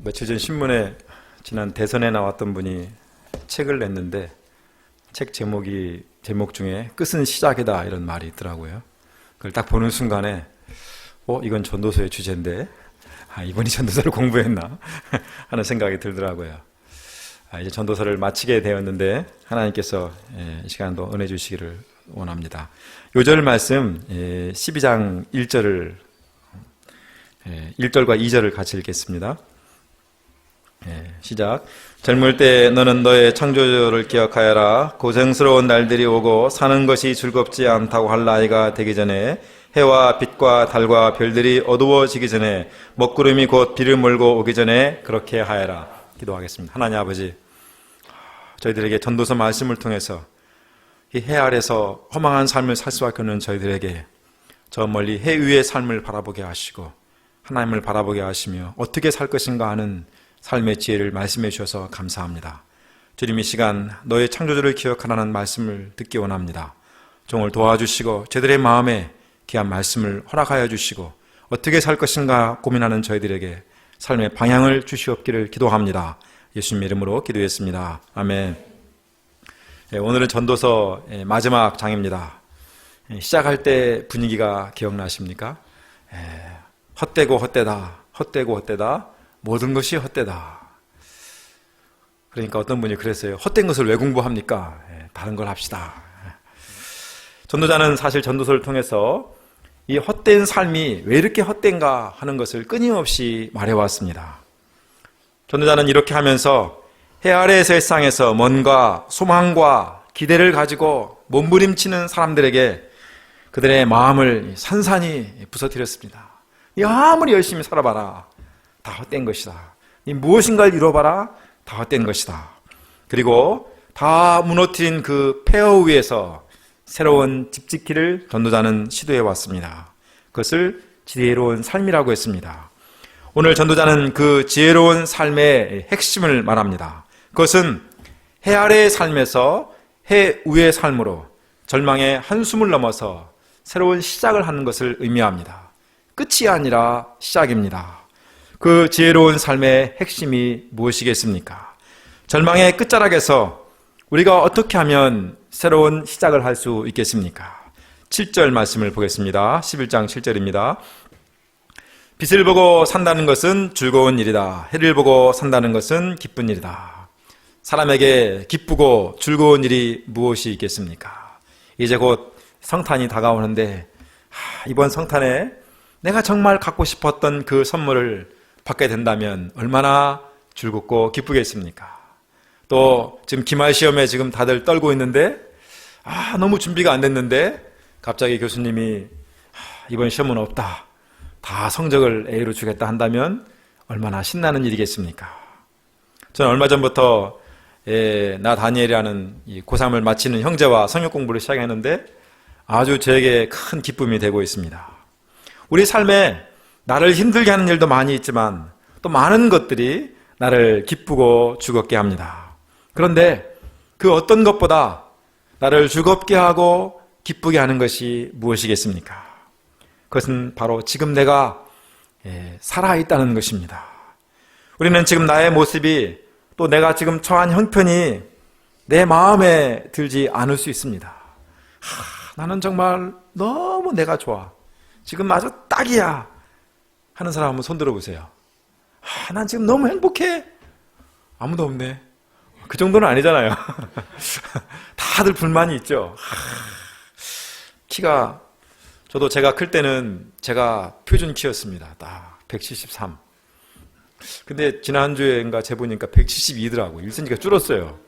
며칠 전 신문에 지난 대선에 나왔던 분이 책을 냈는데 책 제목 중에 끝은 시작이다 이런 말이 있더라고요. 그걸 딱 보는 순간에 이건 전도서의 주제인데 이번이 전도서를 공부했나 하는 생각이 들더라고요. 이제 전도서를 마치게 되었는데 하나님께서 이 시간도 은혜 주시기를 원합니다. 요절 말씀 12장 1절과 2절을 같이 읽겠습니다. 시작. 젊을 때 너는 너의 창조주를 기억하여라. 고생스러운 날들이 오고 사는 것이 즐겁지 않다고 할 나이가 되기 전에 해와 빛과 달과 별들이 어두워지기 전에 먹구름이 곧 비를 몰고 오기 전에 그렇게 하여라. 기도하겠습니다. 하나님 아버지, 저희들에게 전도서 말씀을 통해서 이 해 아래서 허망한 삶을 살 수밖에 없는 저희들에게 저 멀리 해 위의 삶을 바라보게 하시고 하나님을 바라보게 하시며 어떻게 살 것인가 하는 삶의 지혜를 말씀해 주셔서 감사합니다. 주님, 이 시간 너의 창조주를 기억하라는 말씀을 듣기 원합니다. 종을 도와주시고 저희들의 마음에 귀한 말씀을 허락하여 주시고 어떻게 살 것인가 고민하는 저희들에게 삶의 방향을 주시옵기를 기도합니다. 예수님 이름으로 기도했습니다. 아멘. 오늘은 전도서 마지막 장입니다. 시작할 때 분위기가 기억나십니까? 헛되고 헛되다, 헛되고 헛되다, 모든 것이 헛되다. 그러니까 어떤 분이 그랬어요. 헛된 것을 왜 공부합니까? 다른 걸 합시다. 전도자는 사실 전도서를 통해서 이 헛된 삶이 왜 이렇게 헛된가 하는 것을 끊임없이 말해왔습니다. 전도자는 이렇게 하면서 해 아래의 세상에서 뭔가 소망과 기대를 가지고 몸부림치는 사람들에게 그들의 마음을 산산히 부서뜨렸습니다. 아무리 열심히 살아봐라, 다 헛된 것이다. 무엇인가를 이뤄봐라, 다 헛된 것이다. 그리고 다 무너뜨린 그 폐허 위에서 새로운 집 짓기를 전도자는 시도해 왔습니다. 그것을 지혜로운 삶이라고 했습니다. 오늘 전도자는 그 지혜로운 삶의 핵심을 말합니다. 그것은 해 아래의 삶에서 해 위의 삶으로 절망의 한숨을 넘어서 새로운 시작을 하는 것을 의미합니다. 끝이 아니라 시작입니다. 그 지혜로운 삶의 핵심이 무엇이겠습니까? 절망의 끝자락에서 우리가 어떻게 하면 새로운 시작을 할 수 있겠습니까? 7절 말씀을 보겠습니다. 11장 7절입니다. 빛을 보고 산다는 것은 즐거운 일이다. 해를 보고 산다는 것은 기쁜 일이다. 사람에게 기쁘고 즐거운 일이 무엇이 있겠습니까? 이제 곧 성탄이 다가오는데 이번 성탄에 내가 정말 갖고 싶었던 그 선물을 받게 된다면 얼마나 즐겁고 기쁘겠습니까? 또 지금 기말 시험에 지금 다들 떨고 있는데 너무 준비가 안 됐는데 갑자기 교수님이 이번 시험은 없다, 다 성적을 A로 주겠다 한다면 얼마나 신나는 일이겠습니까? 저는 얼마 전부터 나 다니엘이라는 고3을 마치는 형제와 성역 공부를 시작했는데 아주 저에게 큰 기쁨이 되고 있습니다. 우리 삶에 나를 힘들게 하는 일도 많이 있지만 또 많은 것들이 나를 기쁘고 즐겁게 합니다. 그런데 그 어떤 것보다 나를 즐겁게 하고 기쁘게 하는 것이 무엇이겠습니까? 그것은 바로 지금 내가 살아있다는 것입니다. 우리는 지금 나의 모습이 또 내가 지금 처한 형편이 내 마음에 들지 않을 수 있습니다. 나는 정말 너무 내가 좋아, 지금 아주 딱이야 하는 사람 한번 손 들어보세요. 난 지금 너무 행복해. 아무도 없네. 그 정도는 아니잖아요. 다들 불만이 있죠. 키가, 저도 제가 클 때는 제가 표준 키였습니다. 딱 173. 근데 지난주에인가 재보니까 172더라고요. 1cm가 줄었어요.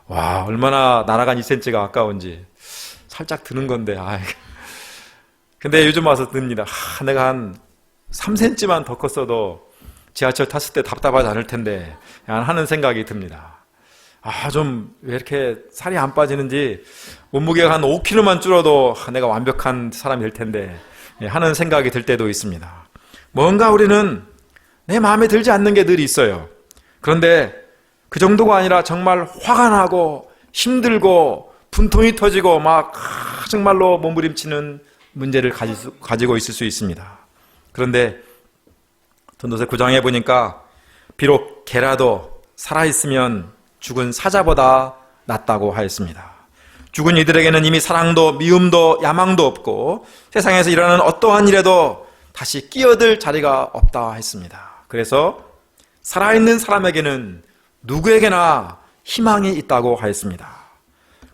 와, 얼마나 날아간 2cm가 아까운지 살짝 드는 건데. 근데 요즘 와서 듭니다. 내가 한 3cm만 더 컸어도 지하철 탔을 때 답답하지 않을 텐데 하는 생각이 듭니다. 좀 왜 이렇게 살이 안 빠지는지, 몸무게가 한 5kg만 줄어도 내가 완벽한 사람이 될 텐데 하는 생각이 들 때도 있습니다. 뭔가 우리는 내 마음에 들지 않는 게 늘 있어요. 그런데 그 정도가 아니라 정말 화가 나고 힘들고 분통이 터지고 막 정말로 몸부림치는 문제를 가지고 있을 수 있습니다. 그런데 전도서 9장에 보니까 비록 개라도 살아있으면 죽은 사자보다 낫다고 하였습니다. 죽은 이들에게는 이미 사랑도 미움도 야망도 없고 세상에서 일어나는 어떠한 일에도 다시 끼어들 자리가 없다 했습니다. 그래서 살아있는 사람에게는 누구에게나 희망이 있다고 하였습니다.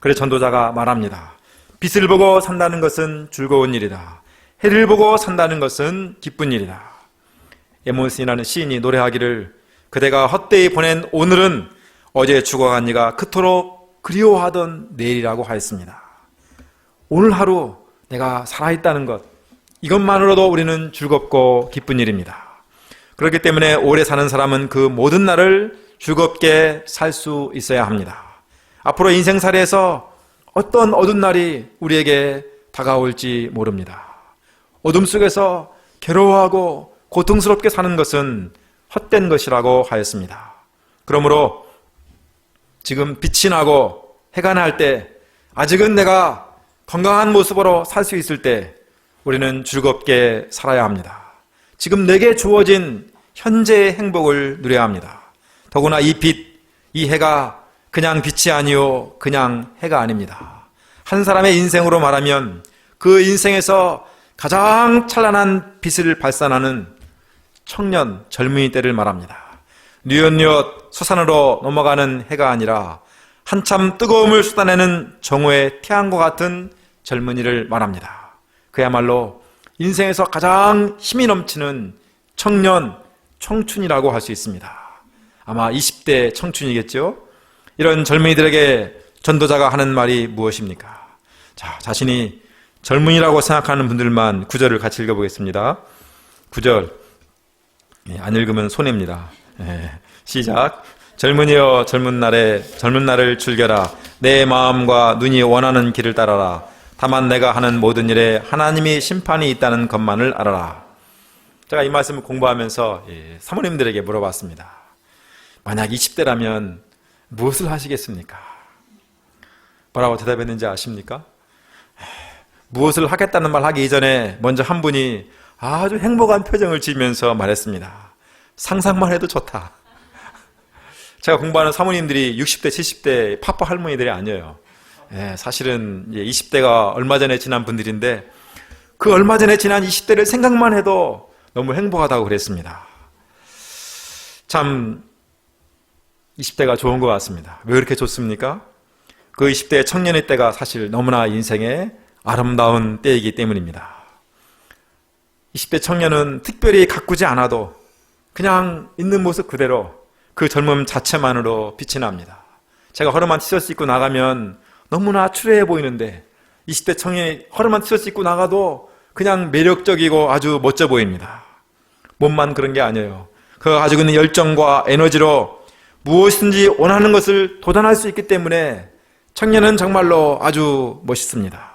그래서 전도자가 말합니다. 빛을 보고 산다는 것은 즐거운 일이다. 해를 보고 산다는 것은 기쁜 일이다. 에몬슨이라는 시인이 노래하기를 그대가 헛되이 보낸 오늘은 어제 죽어간 이가 그토록 그리워하던 내일이라고 하였습니다. 오늘 하루 내가 살아있다는 것, 이것만으로도 우리는 즐겁고 기쁜 일입니다. 그렇기 때문에 오래 사는 사람은 그 모든 날을 즐겁게 살 수 있어야 합니다. 앞으로 인생살이에서 어떤 어두운 날이 우리에게 다가올지 모릅니다. 어둠 속에서 괴로워하고 고통스럽게 사는 것은 헛된 것이라고 하였습니다. 그러므로 지금 빛이 나고 해가 날 때, 아직은 내가 건강한 모습으로 살 수 있을 때 우리는 즐겁게 살아야 합니다. 지금 내게 주어진 현재의 행복을 누려야 합니다. 더구나 이 빛, 이 해가 그냥 빛이 아니요 그냥 해가 아닙니다. 한 사람의 인생으로 말하면 그 인생에서 가장 찬란한 빛을 발산하는 청년, 젊은이 때를 말합니다. 뉘엿뉘엿 솟아늘어 넘어가는 해가 아니라 한참 뜨거움을 쏟아내는 정오의 태양과 같은 젊은이를 말합니다. 그야말로 인생에서 가장 힘이 넘치는 청년, 청춘이라고 할 수 있습니다. 아마 20대 청춘이겠죠? 이런 젊은이들에게 전도자가 하는 말이 무엇입니까? 자, 자신이 젊은이라고 생각하는 분들만 9절을 같이 읽어보겠습니다. 9절, 안 읽으면 손해입니다. 시작. 젊은이여 젊은 날을 즐겨라. 내 마음과 눈이 원하는 길을 따라라. 다만 내가 하는 모든 일에 하나님이 심판이 있다는 것만을 알아라. 제가 이 말씀을 공부하면서 사모님들에게 물어봤습니다. 만약 20대라면 무엇을 하시겠습니까? 뭐라고 대답했는지 아십니까? 무엇을 하겠다는 말 하기 이전에 먼저 한 분이 아주 행복한 표정을 지으면서 말했습니다. 상상만 해도 좋다. 제가 공부하는 사모님들이 60대, 70대 파파 할머니들이 아니에요. 사실은 20대가 얼마 전에 지난 분들인데 그 얼마 전에 지난 20대를 생각만 해도 너무 행복하다고 그랬습니다. 참 20대가 좋은 것 같습니다. 왜 그렇게 좋습니까? 그 20대 청년의 때가 사실 너무나 인생의 아름다운 때이기 때문입니다. 20대 청년은 특별히 가꾸지 않아도 그냥 있는 모습 그대로 그 젊음 자체만으로 빛이 납니다. 제가 허름한 티셔츠 입고 나가면 너무나 추레해 보이는데 20대 청년이 허름한 티셔츠 입고 나가도 그냥 매력적이고 아주 멋져 보입니다. 몸만 그런 게 아니에요. 그가 가지고 있는 열정과 에너지로 무엇이든지 원하는 것을 도전할 수 있기 때문에 청년은 정말로 아주 멋있습니다.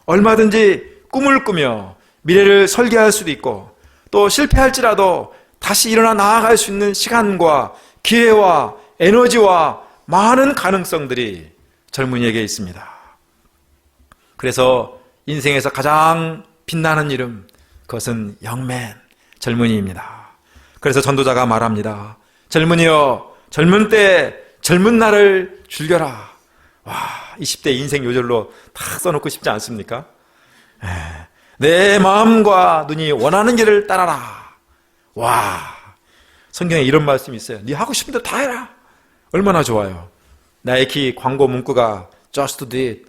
얼마든지 꿈을 꾸며 미래를 설계할 수도 있고 또 실패할지라도 다시 일어나 나아갈 수 있는 시간과 기회와 에너지와 많은 가능성들이 젊은이에게 있습니다. 그래서 인생에서 가장 빛나는 이름, 그것은 영맨, 젊은이입니다. 그래서 전도자가 말합니다. 젊은이여, 젊은 때 젊은 날을 즐겨라. 와, 20대 인생 요절로 다 써놓고 싶지 않습니까? 내 마음과 눈이 원하는 길을 따라라. 와, 성경에 이런 말씀이 있어요. 네 하고 싶은 대로 다 해라. 얼마나 좋아요. 나이키 광고 문구가 Just do it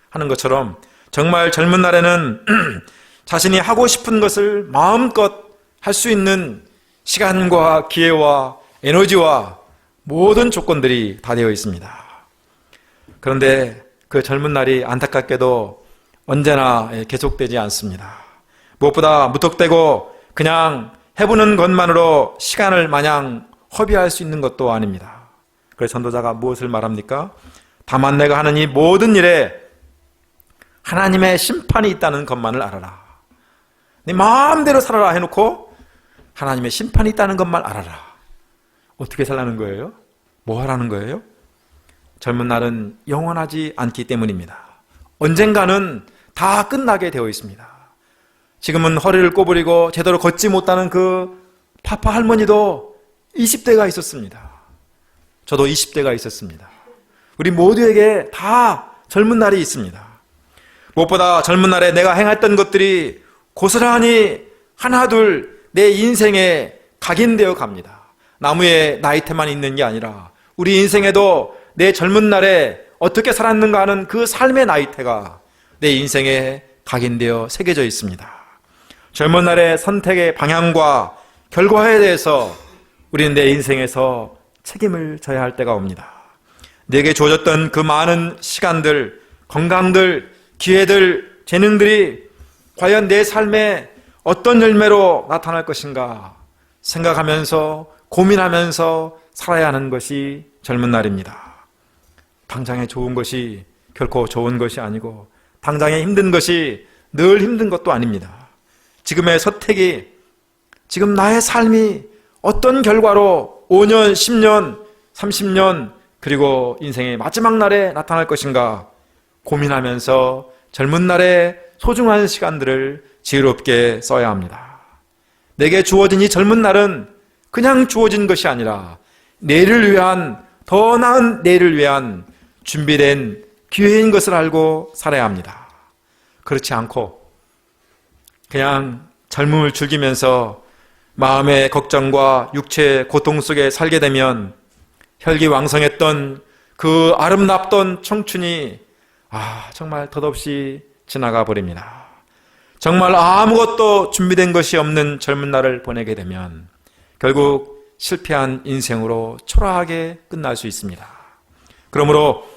하는 것처럼 정말 젊은 날에는 자신이 하고 싶은 것을 마음껏 할 수 있는 시간과 기회와 에너지와 모든 조건들이 다 되어 있습니다. 그런데 그 젊은 날이 안타깝게도 언제나 계속되지 않습니다. 무엇보다 무턱대고 그냥 해보는 것만으로 시간을 마냥 허비할 수 있는 것도 아닙니다. 그래서 전도자가 무엇을 말합니까? 다만 내가 하는 이 모든 일에 하나님의 심판이 있다는 것만을 알아라. 네 마음대로 살아라 해놓고 하나님의 심판이 있다는 것만 알아라. 어떻게 살라는 거예요? 뭐 하라는 거예요? 젊은 날은 영원하지 않기 때문입니다. 언젠가는 다 끝나게 되어 있습니다. 지금은 허리를 꼬부리고 제대로 걷지 못하는 그 파파 할머니도 20대가 있었습니다. 저도 20대가 있었습니다. 우리 모두에게 다 젊은 날이 있습니다. 무엇보다 젊은 날에 내가 행했던 것들이 고스란히 하나둘 내 인생에 각인되어 갑니다. 나무에 나이테만 있는 게 아니라 우리 인생에도 내 젊은 날에 어떻게 살았는가 하는 그 삶의 나이테가 내 인생에 각인되어 새겨져 있습니다. 젊은 날의 선택의 방향과 결과에 대해서 우리는 내 인생에서 책임을 져야 할 때가 옵니다. 내게 주어졌던 그 많은 시간들, 건강들, 기회들, 재능들이 과연 내 삶에 어떤 열매로 나타날 것인가 생각하면서 고민하면서 살아야 하는 것이 젊은 날입니다. 당장에 좋은 것이 결코 좋은 것이 아니고 당장에 힘든 것이 늘 힘든 것도 아닙니다. 지금의 선택이, 지금 나의 삶이 어떤 결과로 5년, 10년, 30년 그리고 인생의 마지막 날에 나타날 것인가 고민하면서 젊은 날의 소중한 시간들을 지혜롭게 써야 합니다. 내게 주어진 이 젊은 날은 그냥 주어진 것이 아니라 내일을 위한, 더 나은 내일을 위한 준비된 기회인 것을 알고 살아야 합니다. 그렇지 않고 그냥 젊음을 즐기면서 마음의 걱정과 육체의 고통 속에 살게 되면 혈기왕성했던 그 아름답던 청춘이 정말 덧없이 지나가 버립니다. 정말 아무것도 준비된 것이 없는 젊은 날을 보내게 되면 결국 실패한 인생으로 초라하게 끝날 수 있습니다. 그러므로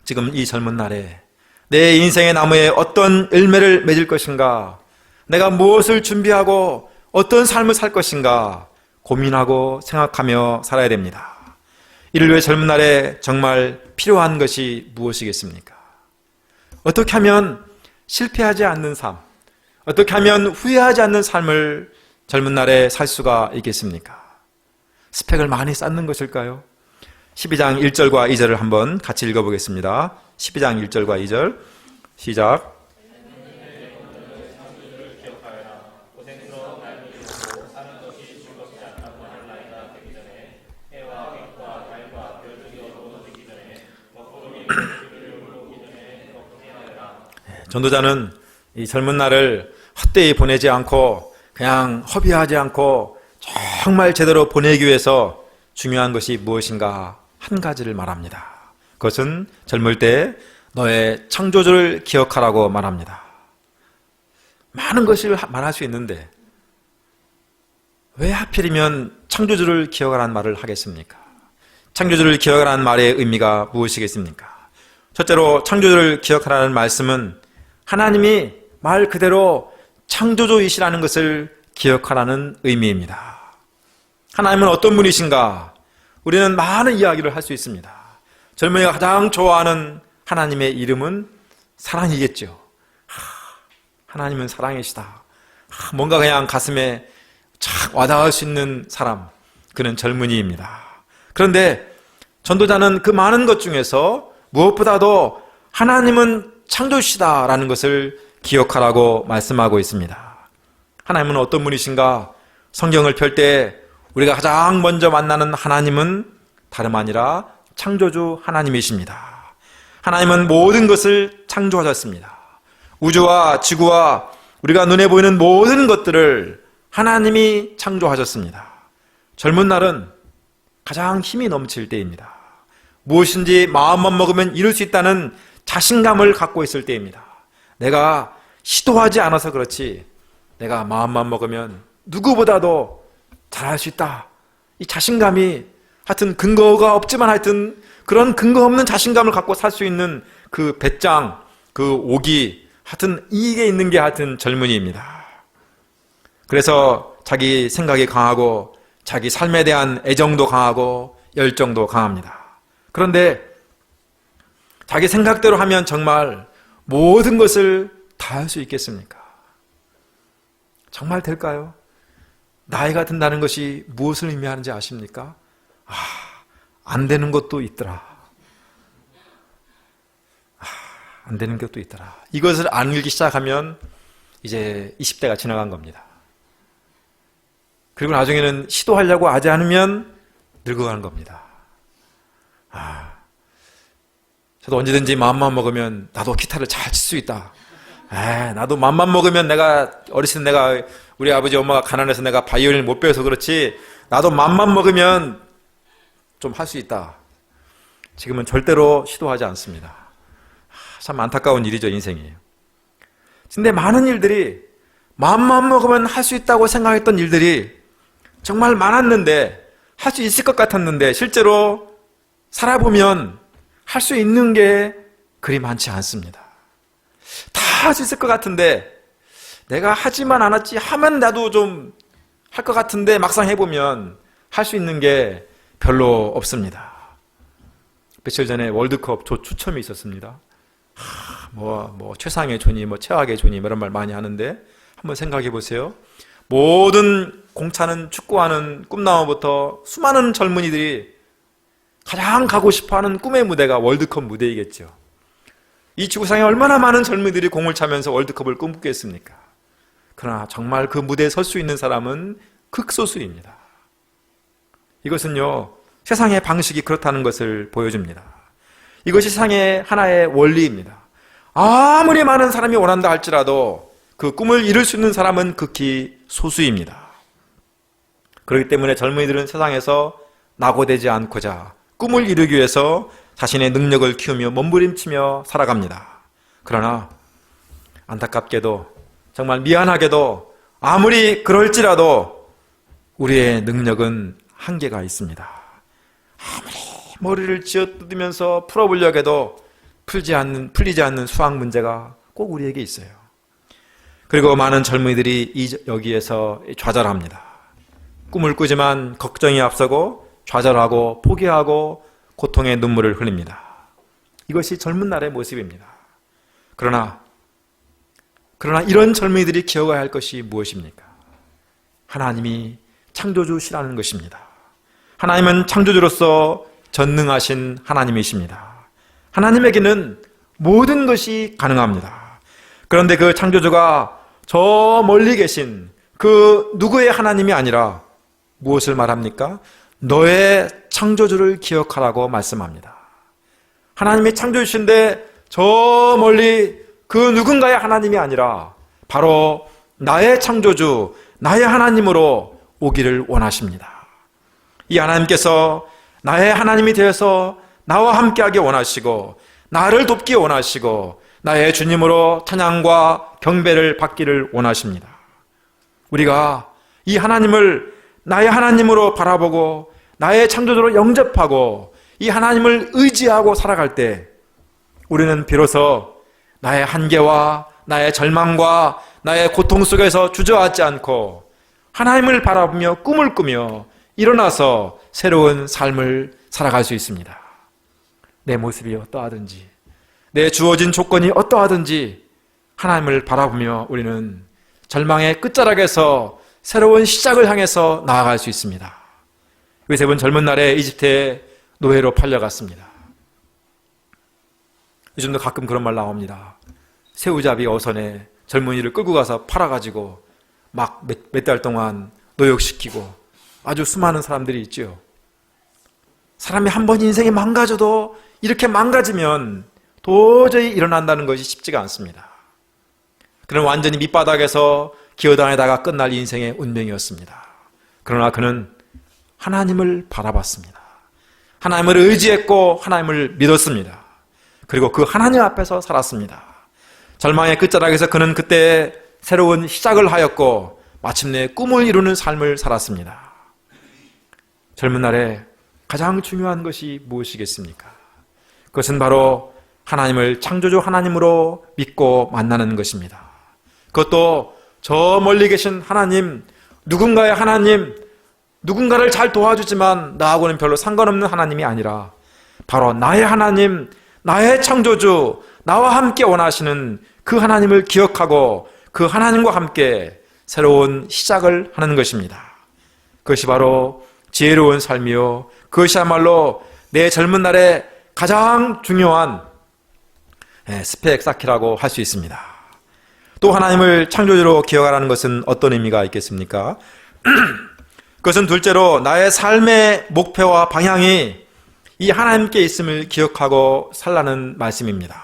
지금 이 젊은 날에 내 인생의 나무에 어떤 열매를 맺을 것인가, 내가 무엇을 준비하고 어떤 삶을 살 것인가 고민하고 생각하며 살아야 됩니다. 이를 위해 젊은 날에 정말 필요한 것이 무엇이겠습니까? 어떻게 하면 실패하지 않는 삶, 어떻게 하면 후회하지 않는 삶을 젊은 날에 살 수가 있겠습니까? 스펙을 많이 쌓는 것일까요? 12장 1절과 2절을 한번 같이 읽어보겠습니다. 12장 1절과 2절 시작. 전도자는 이 젊은 날을 헛되이 보내지 않고 그냥 허비하지 않고 정말 제대로 보내기 위해서 중요한 것이 무엇인가 한 가지를 말합니다. 그것은 젊을 때 너의 창조주를 기억하라고 말합니다. 많은 것을 말할 수 있는데 왜 하필이면 창조주를 기억하라는 말을 하겠습니까? 창조주를 기억하라는 말의 의미가 무엇이겠습니까? 첫째로 창조주를 기억하라는 말씀은 하나님이 말 그대로 창조주이시라는 것을 기억하라는 의미입니다. 하나님은 어떤 분이신가? 우리는 많은 이야기를 할 수 있습니다. 젊은이가 가장 좋아하는 하나님의 이름은 사랑이겠죠. 하나님은 사랑이시다. 뭔가 그냥 가슴에 착 와닿을 수 있는 사람, 그는 젊은이입니다. 그런데 전도자는 그 많은 것 중에서 무엇보다도 하나님은 창조주시다라는 것을 기억하라고 말씀하고 있습니다. 하나님은 어떤 분이신가? 성경을 펼 때 우리가 가장 먼저 만나는 하나님은 다름 아니라 창조주 하나님이십니다. 하나님은 모든 것을 창조하셨습니다. 우주와 지구와 우리가 눈에 보이는 모든 것들을 하나님이 창조하셨습니다. 젊은 날은 가장 힘이 넘칠 때입니다. 무엇인지 마음만 먹으면 이룰 수 있다는 자신감을 갖고 있을 때입니다. 내가 시도하지 않아서 그렇지 내가 마음만 먹으면 누구보다도 잘할 수 있다. 이 자신감이 하여튼 근거가 없지만 하여튼 그런 근거 없는 자신감을 갖고 살 수 있는 그 배짱, 그 오기, 하여튼 이게 있는 게 하여튼 젊은이입니다. 그래서 자기 생각이 강하고 자기 삶에 대한 애정도 강하고 열정도 강합니다. 그런데 자기 생각대로 하면 정말 모든 것을 다 할 수 있겠습니까? 정말 될까요? 나이가 든다는 것이 무엇을 의미하는지 아십니까? 안 되는 것도 있더라. 안 되는 것도 있더라. 이것을 알기 시작하면 이제 20대가 지나간 겁니다. 그리고 나중에는 시도하려고 하지 않으면 늙어가는 겁니다. 저도 언제든지 마음만 먹으면 나도 기타를 잘 칠 수 있다. 나도 마음만 먹으면 내가 어렸을 때 내가 우리 아버지 엄마가 가난해서 내가 바이올린을 못 배워서 그렇지 나도 마음만 먹으면 좀 할 수 있다. 지금은 절대로 시도하지 않습니다. 참 안타까운 일이죠, 인생이. 근데 많은 일들이 마음만 먹으면 할 수 있다고 생각했던 일들이 정말 많았는데 할 수 있을 것 같았는데 실제로 살아보면 할 수 있는 게 그리 많지 않습니다. 다 할 수 있을 것 같은데 내가 하지만 않았지 하면 나도 좀 할 것 같은데 막상 해보면 할 수 있는 게 별로 없습니다. 며칠 전에 월드컵 추첨이 있었습니다. 최상의 존이, 최악의 존이 이런 말 많이 하는데 한번 생각해 보세요. 모든 공차는 축구하는 꿈나무부터 수많은 젊은이들이 가장 가고 싶어하는 꿈의 무대가 월드컵 무대이겠죠. 이 지구상에 얼마나 많은 젊은이들이 공을 차면서 월드컵을 꿈꾸겠습니까? 그러나 정말 그 무대에 설 수 있는 사람은 극소수입니다. 이것은요, 세상의 방식이 그렇다는 것을 보여줍니다. 이것이 세상의 하나의 원리입니다. 아무리 많은 사람이 원한다 할지라도 그 꿈을 이룰 수 있는 사람은 극히 소수입니다. 그렇기 때문에 젊은이들은 세상에서 낙오되지 않고자 꿈을 이루기 위해서 자신의 능력을 키우며 몸부림치며 살아갑니다. 그러나 안타깝게도 정말 미안하게도 아무리 그럴지라도 우리의 능력은 한계가 있습니다. 아무리 머리를 쥐어뜯으면서 풀어보려고 해도 풀리지 않는 수학 문제가 꼭 우리에게 있어요. 그리고 많은 젊은이들이 여기에서 좌절합니다. 꿈을 꾸지만 걱정이 앞서고 좌절하고 포기하고 고통의 눈물을 흘립니다. 이것이 젊은 날의 모습입니다. 그러나 이런 젊은이들이 기억해야 할 것이 무엇입니까? 하나님이 창조주시라는 것입니다. 하나님은 창조주로서 전능하신 하나님이십니다. 하나님에게는 모든 것이 가능합니다. 그런데 그 창조주가 저 멀리 계신 그 누구의 하나님이 아니라 무엇을 말합니까? 너의 창조주를 기억하라고 말씀합니다. 하나님이 창조주신데 저 멀리 그 누군가의 하나님이 아니라 바로 나의 창조주, 나의 하나님으로 오기를 원하십니다. 이 하나님께서 나의 하나님이 되어서 나와 함께하기 원하시고 나를 돕기 원하시고 나의 주님으로 찬양과 경배를 받기를 원하십니다. 우리가 이 하나님을 나의 하나님으로 바라보고 나의 창조주로 영접하고 이 하나님을 의지하고 살아갈 때 우리는 비로소 나의 한계와 나의 절망과 나의 고통 속에서 주저앉지 않고 하나님을 바라보며 꿈을 꾸며 일어나서 새로운 삶을 살아갈 수 있습니다. 내 모습이 어떠하든지 내 주어진 조건이 어떠하든지 하나님을 바라보며 우리는 절망의 끝자락에서 새로운 시작을 향해서 나아갈 수 있습니다. 요셉은 젊은 날에 이집트의 노예로 팔려갔습니다. 요즘도 가끔 그런 말 나옵니다. 새우잡이 어선에 젊은이를 끌고 가서 팔아가지고 막 몇 달 동안 노역시키고 아주 수많은 사람들이 있죠. 사람이 한 번 인생이 망가져도 이렇게 망가지면 도저히 일어난다는 것이 쉽지가 않습니다. 그는 완전히 밑바닥에서 기어다니다가 끝날 인생의 운명이었습니다. 그러나 그는 하나님을 바라봤습니다. 하나님을 의지했고 하나님을 믿었습니다. 그리고 그 하나님 앞에서 살았습니다. 절망의 끝자락에서 그는 그때 새로운 시작을 하였고 마침내 꿈을 이루는 삶을 살았습니다. 젊은 날에 가장 중요한 것이 무엇이겠습니까? 그것은 바로 하나님을 창조주 하나님으로 믿고 만나는 것입니다. 그것도 저 멀리 계신 하나님, 누군가의 하나님, 누군가를 잘 도와주지만 나하고는 별로 상관없는 하나님이 아니라 바로 나의 하나님, 나의 창조주, 나와 함께 원하시는 그 하나님을 기억하고 그 하나님과 함께 새로운 시작을 하는 것입니다. 그것이 바로 지혜로운 삶이요, 그것이야말로 내 젊은 날에 가장 중요한 스펙 쌓기라고 할 수 있습니다. 또 하나님을 창조주로 기억하라는 것은 어떤 의미가 있겠습니까? 그것은 둘째로 나의 삶의 목표와 방향이 이 하나님께 있음을 기억하고 살라는 말씀입니다.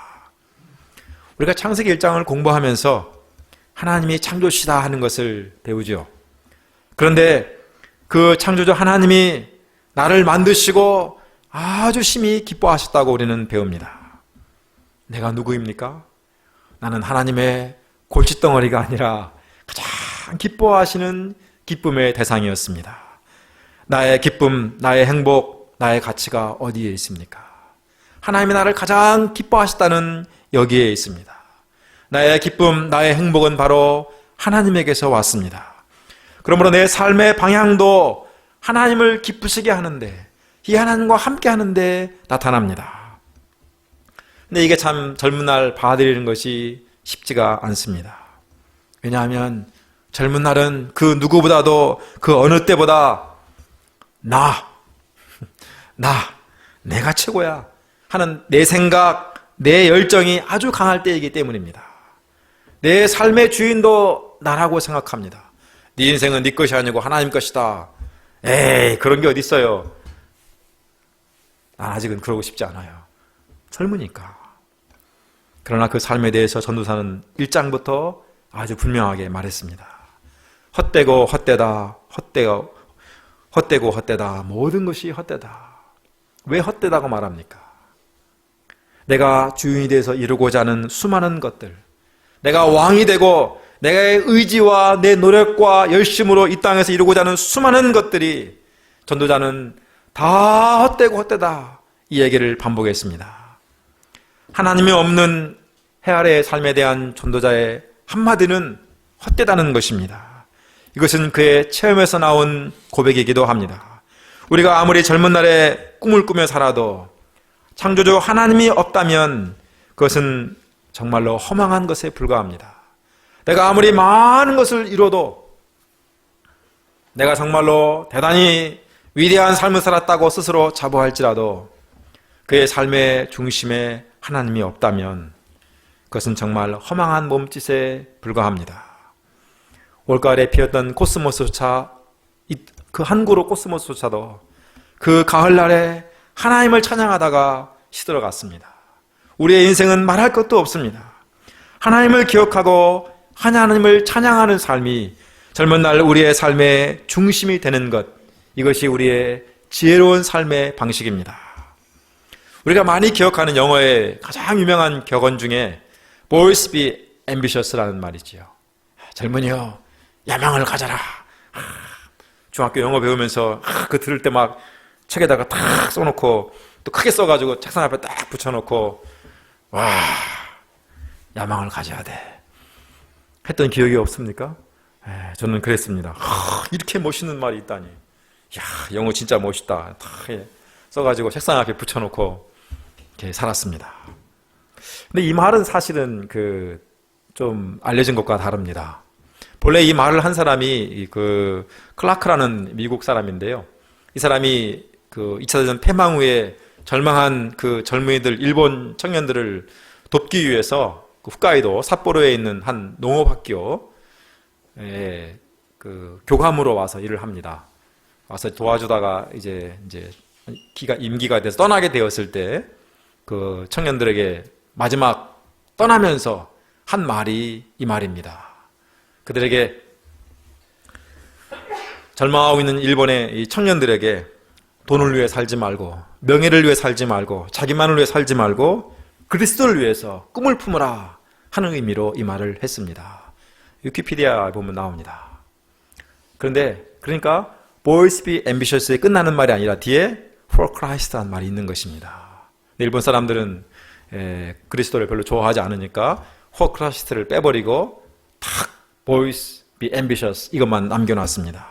우리가 창세기 1장을 공부하면서 하나님이 창조시다 하는 것을 배우죠. 그런데 그 창조주 하나님이 나를 만드시고 아주 심히 기뻐하셨다고 우리는 배웁니다. 내가 누구입니까? 나는 하나님의 골칫덩어리가 아니라 가장 기뻐하시는 기쁨의 대상이었습니다. 나의 기쁨, 나의 행복, 나의 가치가 어디에 있습니까? 하나님이 나를 가장 기뻐하셨다는 여기에 있습니다. 나의 기쁨, 나의 행복은 바로 하나님에게서 왔습니다. 그러므로 내 삶의 방향도 하나님을 기쁘시게 하는데, 이 하나님과 함께 하는데 나타납니다. 근데 이게 참 젊은 날 봐드리는 것이 쉽지가 않습니다. 왜냐하면 젊은 날은 그 누구보다도 그 어느 때보다 내가 최고야 하는 내 생각, 내 열정이 아주 강할 때이기 때문입니다. 내 삶의 주인도 나라고 생각합니다. 네 인생은 네 것이 아니고 하나님 것이다. 에이, 그런 게 어디 있어요. 난 아직은 그러고 싶지 않아요. 젊으니까. 그러나 그 삶에 대해서 전도사는 1장부터 아주 분명하게 말했습니다. 헛되고 헛되다, 헛되고 헛되다, 모든 것이 헛되다. 왜 헛되다고 말합니까? 내가 주인이 돼서 이루고자 하는 수많은 것들, 내가 왕이 되고 내의 의지와 내 노력과 열심으로 이 땅에서 이루고자 하는 수많은 것들이 전도자는 다 헛되고 헛되다, 이 얘기를 반복했습니다. 하나님이 없는 해 아래의 삶에 대한 전도자의 한마디는 헛되다는 것입니다. 이것은 그의 체험에서 나온 고백이기도 합니다. 우리가 아무리 젊은 날에 꿈을 꾸며 살아도 창조주 하나님이 없다면 그것은 정말로 허망한 것에 불과합니다. 내가 아무리 많은 것을 이뤄도, 내가 정말로 대단히 위대한 삶을 살았다고 스스로 자부할지라도 그의 삶의 중심에 하나님이 없다면 그것은 정말 허망한 몸짓에 불과합니다. 올가을에 피었던 코스모스차, 그 한 그루 코스모스차도 그 가을날에 하나님을 찬양하다가 시들어갔습니다. 우리의 인생은 말할 것도 없습니다. 하나님을 기억하고 하나님을 찬양하는 삶이 젊은 날 우리의 삶의 중심이 되는 것, 이것이 우리의 지혜로운 삶의 방식입니다. 우리가 많이 기억하는 영어의 가장 유명한 격언 중에 Boys be ambitious라는 말이지요. 젊은이여, 야망을 가져라. 중학교 영어 배우면서 그 들을 때 막 책에다가 탁 써놓고 또 크게 써가지고 책상 앞에 딱 붙여놓고, 와, 야망을 가져야 돼 했던 기억이 없습니까? 저는 그랬습니다. 이렇게 멋있는 말이 있다니. 야, 영어 진짜 멋있다. 딱 써가지고 책상 앞에 붙여놓고 이렇게 살았습니다. 근데 이 말은 사실은 좀 알려진 것과 다릅니다. 본래 이 말을 한 사람이 클라크라는 미국 사람인데요. 이 사람이 2차 대전 패망 후에 절망한 그 젊은이들, 일본 청년들을 돕기 위해서 홋카이도 삿포로에 있는 한 농업학교에 교감으로 와서 일을 합니다. 와서 도와주다가 이제 임기가 돼서 떠나게 되었을 때 그 청년들에게 마지막 떠나면서 한 말이 이 말입니다. 그들에게, 절망하고 있는 일본의 이 청년들에게 돈을 위해 살지 말고, 명예를 위해 살지 말고, 자기만을 위해 살지 말고 그리스도를 위해서 꿈을 품으라 하는 의미로 이 말을 했습니다. 위키피디아에 보면 나옵니다. 그러니까 Boys be ambitious에 끝나는 말이 아니라 뒤에 For Christ라는 말이 있는 것입니다. 일본 사람들은 그리스도를 별로 좋아하지 않으니까 For Christ를 빼버리고 탁 Boys be ambitious 이것만 남겨놨습니다.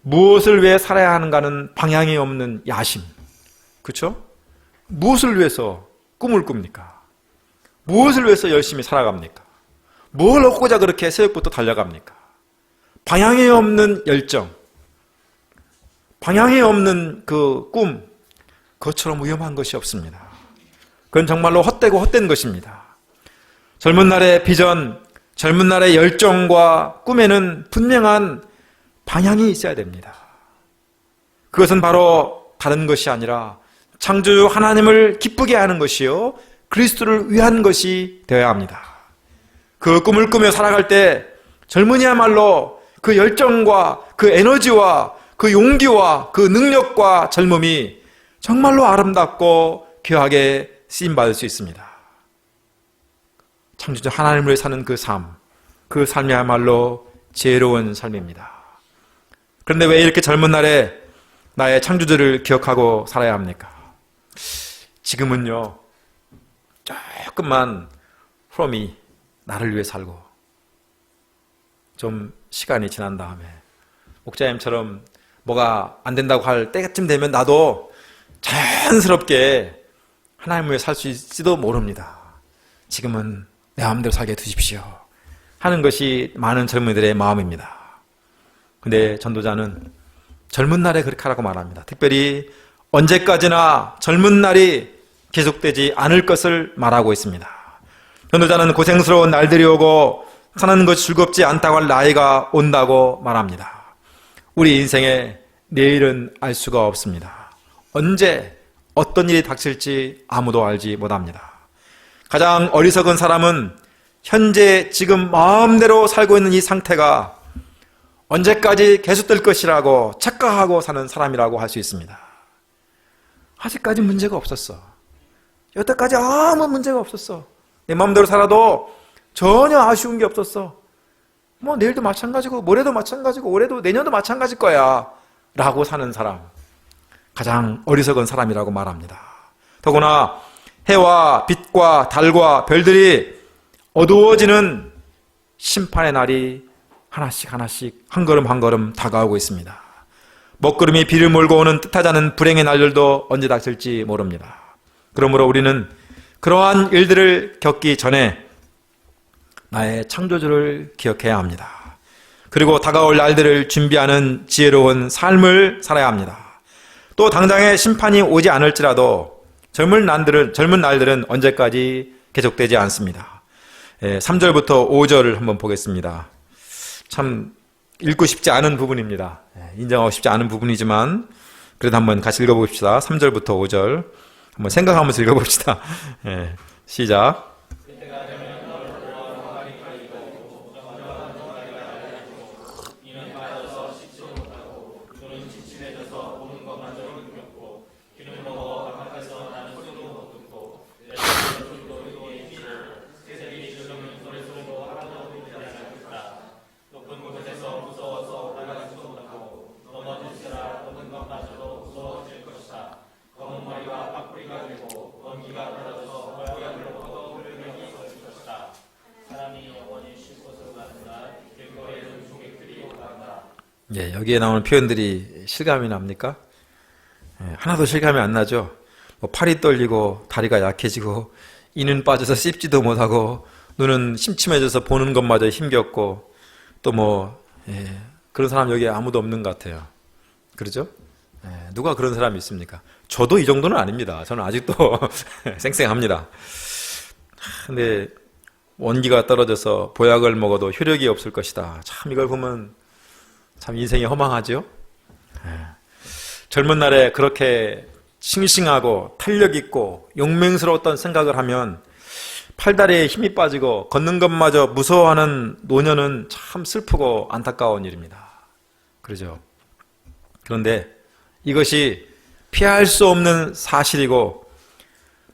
무엇을 위해 살아야 하는가는 방향이 없는 야심, 그렇죠? 무엇을 위해서 꿈을 꿉니까? 무엇을 위해서 열심히 살아갑니까? 뭘 얻고자 그렇게 새벽부터 달려갑니까? 방향이 없는 열정, 방향이 없는 그 꿈, 그것처럼 위험한 것이 없습니다. 그건 정말로 헛되고 헛된 것입니다. 젊은 날의 비전, 젊은 날의 열정과 꿈에는 분명한 방향이 있어야 됩니다. 그것은 바로 다른 것이 아니라 창조주 하나님을 기쁘게 하는 것이요 그리스도를 위한 것이 되어야 합니다. 그 꿈을 꾸며 살아갈 때 젊은이야말로 그 열정과 그 에너지와 그 용기와 그 능력과 젊음이 정말로 아름답고 귀하게 쓰임받을 수 있습니다. 창조주 하나님을 위해 사는 그 삶이야말로 지혜로운 삶입니다. 그런데 왜 이렇게 젊은 날에 나의 창조주를 기억하고 살아야 합니까? 지금은요, 조금만 프롬이 나를 위해 살고 좀 시간이 지난 다음에 목자님처럼 뭐가 안 된다고 할 때쯤 되면 나도 자연스럽게 하나님을 위해 살 수 있을지도 모릅니다. 지금은 내 마음대로 살게 두십시오 하는 것이 많은 젊은이들의 마음입니다. 근데 전도자는 젊은 날에 그렇게 하라고 말합니다. 특별히 언제까지나 젊은 날이 계속되지 않을 것을 말하고 있습니다. 전도자는 고생스러운 날들이 오고 사는 것이 즐겁지 않다고 할 나이가 온다고 말합니다. 우리 인생에 내일은 알 수가 없습니다. 언제 어떤 일이 닥칠지 아무도 알지 못합니다. 가장 어리석은 사람은 현재 지금 마음대로 살고 있는 이 상태가 언제까지 계속될 것이라고 착각하고 사는 사람이라고 할 수 있습니다. 아직까지 문제가 없었어. 여태까지 아무 문제가 없었어. 내 마음대로 살아도 전혀 아쉬운 게 없었어. 뭐 내일도 마찬가지고 모레도 마찬가지고 올해도 내년도 마찬가지일 거야 라고 사는 사람, 가장 어리석은 사람이라고 말합니다. 더구나 해와 빛과 달과 별들이 어두워지는 심판의 날이 하나씩 한 걸음 한 걸음 다가오고 있습니다. 먹구름이 비를 몰고 오는 뜻하지 않은 불행의 날들도 언제 닥칠지 모릅니다. 그러므로 우리는 그러한 일들을 겪기 전에 나의 창조주를 기억해야 합니다. 그리고 다가올 날들을 준비하는 지혜로운 삶을 살아야 합니다. 또 당장의 심판이 오지 않을지라도 젊은 날들은 언제까지 계속되지 않습니다. 3절부터 5절을 한번 보겠습니다. 참 읽고 싶지 않은 부분입니다. 인정하고 싶지 않은 부분이지만 그래도 한번 같이 읽어봅시다. 3절부터 5절 한번 생각하면서 읽어봅시다. 시작. 여기에 나오는 표현들이 실감이 납니까? 하나도 실감이 안 나죠? 팔이 떨리고 다리가 약해지고 이는 빠져서 씹지도 못하고 눈은 심침해져서 보는 것마저 힘겹고 또 그런 사람 여기 아무도 없는 것 같아요. 그러죠? 누가 그런 사람이 있습니까? 저도 이 정도는 아닙니다. 저는 아직도 쌩쌩합니다. 근데 원기가 떨어져서 보약을 먹어도 효력이 없을 것이다. 참 이걸 보면 참 인생이 허망하죠? 젊은 날에 그렇게 싱싱하고 탄력 있고 용맹스러웠던 생각을 하면 팔다리에 힘이 빠지고 걷는 것마저 무서워하는 노년은 참 슬프고 안타까운 일입니다. 그러죠? 그런데 이것이 피할 수 없는 사실이고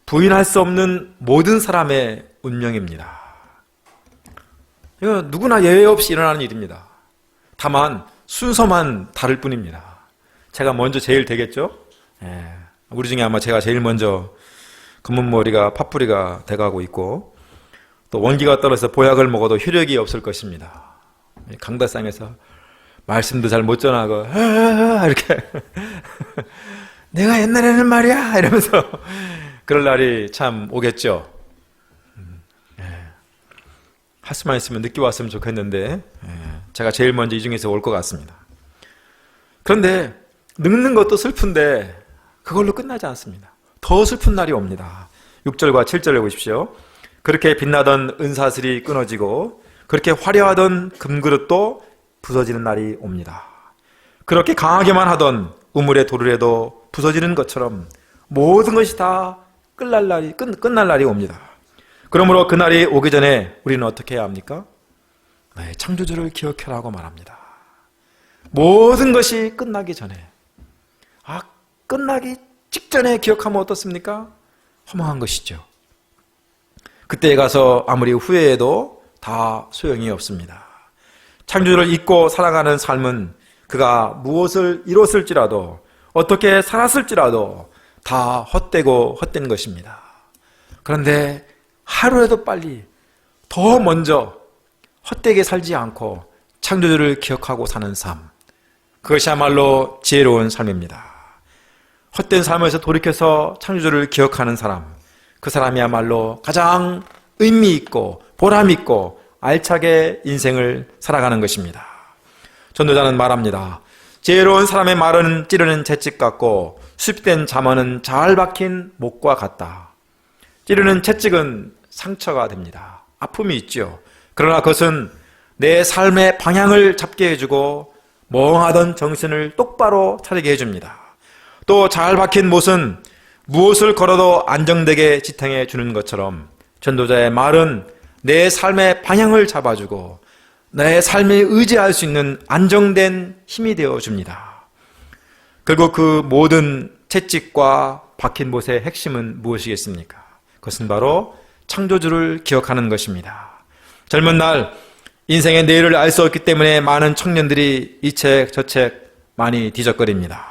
부인할 수 없는 모든 사람의 운명입니다. 이거 누구나 예외 없이 일어나는 일입니다. 다만 순서만 다를 뿐입니다. 제가 먼저 제일 되겠죠? 우리 중에 아마 제가 제일 먼저 검은 머리가 팥뿌리가 돼가고 있고 또 원기가 떨어져서 보약을 먹어도 효력이 없을 것입니다. 강다상에서 말씀도 잘 못 전하고 이렇게 내가 옛날에는 말이야 이러면서 그럴 날이 참 오겠죠. 할 수만 있으면 늦게 왔으면 좋겠는데 제가 제일 먼저 이 중에서 올 것 같습니다. 그런데 늙는 것도 슬픈데 그걸로 끝나지 않습니다. 더 슬픈 날이 옵니다. 6절과 7절을 보십시오. 그렇게 빛나던 은사슬이 끊어지고 그렇게 화려하던 금그릇도 부서지는 날이 옵니다. 그렇게 강하게만 하던 우물의 돌이라도 부서지는 것처럼 모든 것이 다 끝날 날이 옵니다. 그러므로 그날이 오기 전에 우리는 어떻게 해야 합니까? 나의 창조주를 기억해라고 말합니다. 모든 것이 끝나기 전에, 끝나기 직전에 기억하면 어떻습니까? 허망한 것이죠. 그때에 가서 아무리 후회해도 다 소용이 없습니다. 창조주를 잊고 살아가는 삶은 그가 무엇을 이뤘을지라도, 어떻게 살았을지라도 다 헛되고 헛된 것입니다. 그런데 하루라도 빨리, 더 먼저 헛되게 살지 않고 창조주를 기억하고 사는 삶, 그것이야말로 지혜로운 삶입니다. 헛된 삶에서 돌이켜서 창조주를 기억하는 사람, 그 사람이야말로 가장 의미 있고 보람 있고 알차게 인생을 살아가는 것입니다. 전도자는 말합니다. 지혜로운 사람의 말은 찌르는 채찍 같고 수습된 잠언은 잘 박힌 목과 같다. 찌르는 채찍은 상처가 됩니다. 아픔이 있죠. 그러나 그것은 내 삶의 방향을 잡게 해주고 멍하던 정신을 똑바로 차리게 해줍니다. 또 잘 박힌 못은 무엇을 걸어도 안정되게 지탱해 주는 것처럼 전도자의 말은 내 삶의 방향을 잡아주고 내 삶에 의지할 수 있는 안정된 힘이 되어줍니다. 결국 그 모든 채찍과 박힌 못의 핵심은 무엇이겠습니까? 그것은 바로 창조주를 기억하는 것입니다. 젊은 날 인생의 내일을 알 수 없기 때문에 많은 청년들이 이 책 저 책 많이 뒤적거립니다.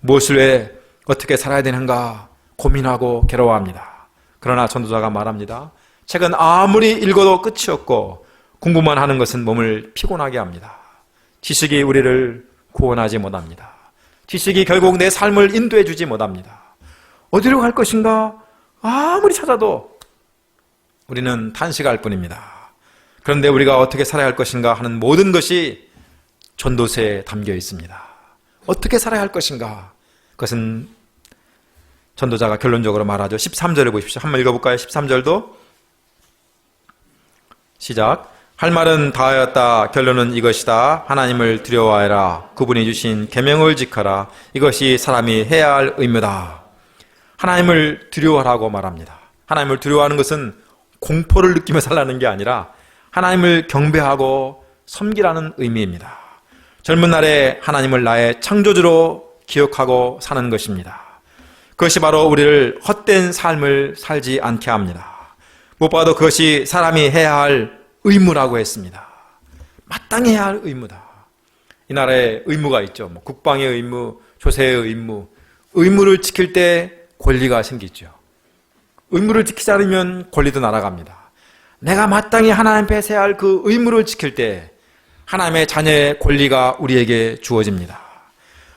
무엇을 위해 어떻게 살아야 되는가 고민하고 괴로워합니다. 그러나 전도자가 말합니다. 책은 아무리 읽어도 끝이 없고 공부만 하는 것은 몸을 피곤하게 합니다. 지식이 우리를 구원하지 못합니다. 지식이 결국 내 삶을 인도해 주지 못합니다. 어디로 갈 것인가 아무리 찾아도 우리는 탄식할 뿐입니다. 그런데 우리가 어떻게 살아야 할 것인가 하는 모든 것이 전도서에 담겨 있습니다. 어떻게 살아야 할 것인가? 그것은 전도자가 결론적으로 말하죠. 13절을 보십시오. 한번 읽어볼까요? 13절도 시작. 할 말은 다 하였다. 결론은 이것이다. 하나님을 두려워하라. 그분이 주신 계명을 지켜라. 이것이 사람이 해야 할 의무다. 하나님을 두려워하라고 말합니다. 하나님을 두려워하는 것은 공포를 느끼며 살라는 게 아니라 하나님을 경배하고 섬기라는 의미입니다. 젊은 날에 하나님을 나의 창조주로 기억하고 사는 것입니다. 그것이 바로 우리를 헛된 삶을 살지 않게 합니다. 무엇보다도 그것이 사람이 해야 할 의무라고 했습니다. 마땅히 해야 할 의무다. 이 나라에 의무가 있죠. 국방의 의무, 조세의 의무. 의무를 지킬 때 권리가 생기죠. 의무를 지키지 않으면 권리도 날아갑니다. 내가 마땅히 하나님 앞에 해야 할 그 의무를 지킬 때 하나님의 자녀의 권리가 우리에게 주어집니다.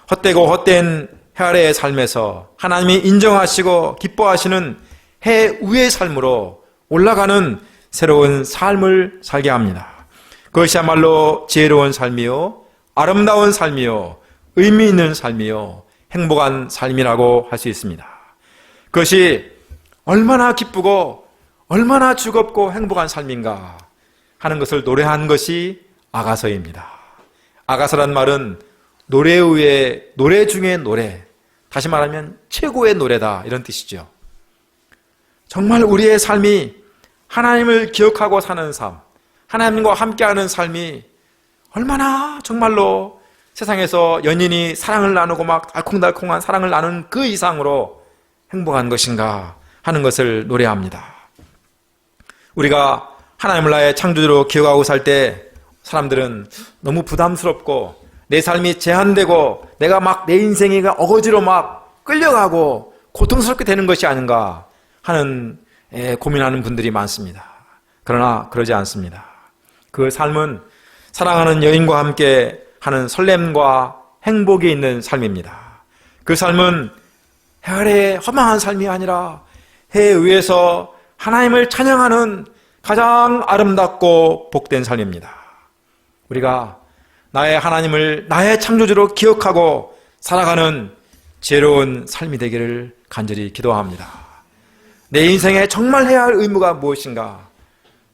헛되고 헛된 해 아래의 삶에서 하나님이 인정하시고 기뻐하시는 해 위의 삶으로 올라가는 새로운 삶을 살게 합니다. 그것이야말로 지혜로운 삶이요, 아름다운 삶이요, 의미 있는 삶이요, 행복한 삶이라고 할 수 있습니다. 그것이 얼마나 기쁘고 얼마나 즐겁고 행복한 삶인가 하는 것을 노래한 것이 아가서입니다. 아가서란 말은 노래 위에 노래 중에 노래, 다시 말하면 최고의 노래다 이런 뜻이죠. 정말 우리의 삶이 하나님을 기억하고 사는 삶, 하나님과 함께하는 삶이 얼마나 정말로 세상에서 연인이 사랑을 나누고 막 알콩달콩한 사랑을 나누는 그 이상으로 행복한 것인가 하는 것을 노래합니다. 우리가 하나님을 나의 창조주로 기억하고 살 때 사람들은 너무 부담스럽고 내 삶이 제한되고 내가 막 내 인생이 어거지로 막 끌려가고 고통스럽게 되는 것이 아닌가 하는 고민하는 분들이 많습니다. 그러나 그러지 않습니다. 그 삶은 사랑하는 여인과 함께 하는 설렘과 행복이 있는 삶입니다. 그 삶은 해 아래의 허망한 삶이 아니라 해 위에서 하나님을 찬양하는 가장 아름답고 복된 삶입니다. 우리가 나의 하나님을 나의 창조주로 기억하고 살아가는 지혜로운 삶이 되기를 간절히 기도합니다. 내 인생에 정말 해야 할 의무가 무엇인가?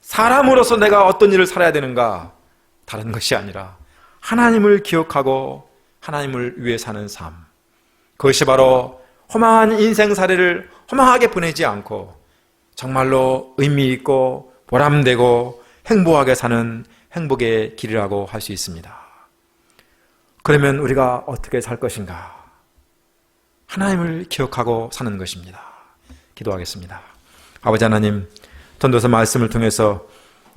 사람으로서 내가 어떤 일을 살아야 되는가? 다른 것이 아니라 하나님을 기억하고 하나님을 위해 사는 삶, 그것이 바로 허망한 인생살이를 허망하게 보내지 않고 정말로 의미 있고 보람되고 행복하게 사는 행복의 길이라고 할 수 있습니다. 그러면 우리가 어떻게 살 것인가? 하나님을 기억하고 사는 것입니다. 기도하겠습니다. 아버지 하나님, 전도서 말씀을 통해서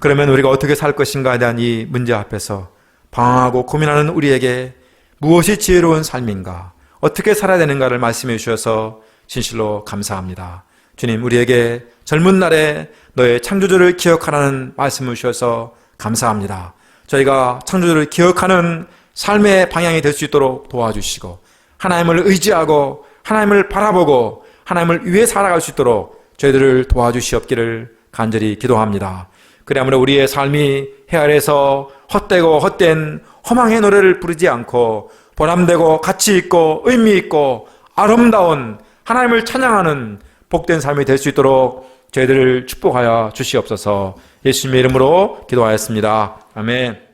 그러면 우리가 어떻게 살 것인가에 대한 이 문제 앞에서 방황하고 고민하는 우리에게 무엇이 지혜로운 삶인가, 어떻게 살아야 되는가를 말씀해 주셔서 진실로 감사합니다. 주님, 우리에게 젊은 날에 너의 창조주를 기억하라는 말씀을 주셔서 감사합니다. 저희가 창조주를 기억하는 삶의 방향이 될 수 있도록 도와주시고 하나님을 의지하고 하나님을 바라보고 하나님을 위해 살아갈 수 있도록 저희들을 도와주시옵기를 간절히 기도합니다. 그래야말로 우리의 삶이 해 아래에서 헛되고 헛된 허망의 노래를 부르지 않고 보람되고 가치 있고 의미 있고 아름다운 하나님을 찬양하는 복된 삶이 될 수 있도록 저희들을 축복하여 주시옵소서. 예수님의 이름으로 기도하였습니다. 아멘.